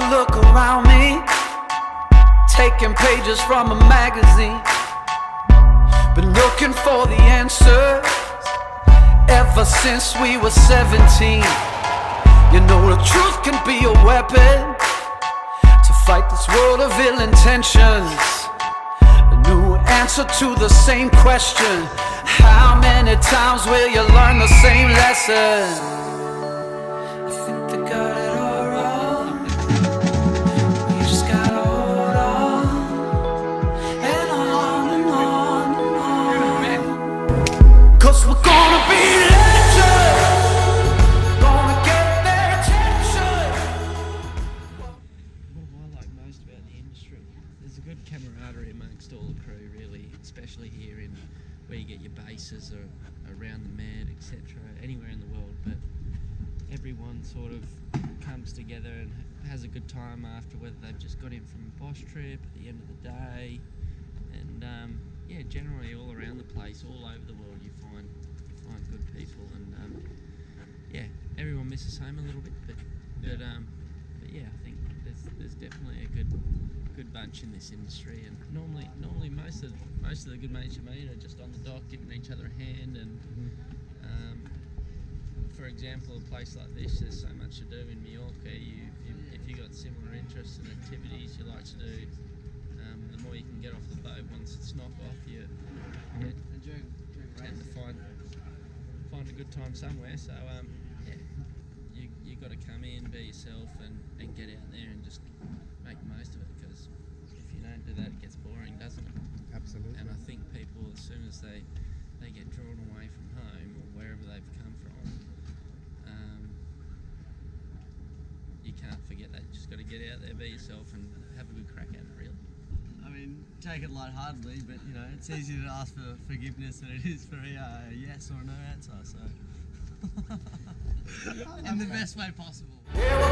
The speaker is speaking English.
look around me, taking pages from a magazine. Been looking for the answers ever since we were 17. You know the truth can be a weapon to fight this world of ill intentions. A new answer to the same question: how many times will you learn the same lesson? I think they got it all wrong. We just gotta hold on and on and on and on. 'Cause we're gonna be legends, gonna get their attention. What I like most about the industry, there's a good camaraderie amongst all the crew, really, especially here in where you get your bases or around the Med, etc., anywhere in the world. But everyone sort of comes together and has a good time after, whether they've just got in from a Bosch trip at the end of the day, and yeah, generally all around the place, all over the world, you find good people, and yeah, everyone misses home a little bit, but yeah, I think there's definitely a good bunch in this industry, and normally most of the good mates you meet are just on the dock giving each other a hand, and for example, a place like this, there's so much to do in Mallorca. If you got similar interests and activities you like to do, the more you can get off the boat once it's knock off, you tend to find a good time somewhere. So yeah, you got to come in, be yourself, and get out there and just make the most of it, because if you don't do that, it gets boring, doesn't it? Absolutely. And I think people, as soon as they get drawn away from home or wherever they've come from, you can't forget that. You just got to get out there, be yourself, and have a good crack at it, really. I mean, take it lightheartedly, but you know, it's easier to ask for forgiveness than it is for a yes or no answer. So, in the best way possible. Yeah,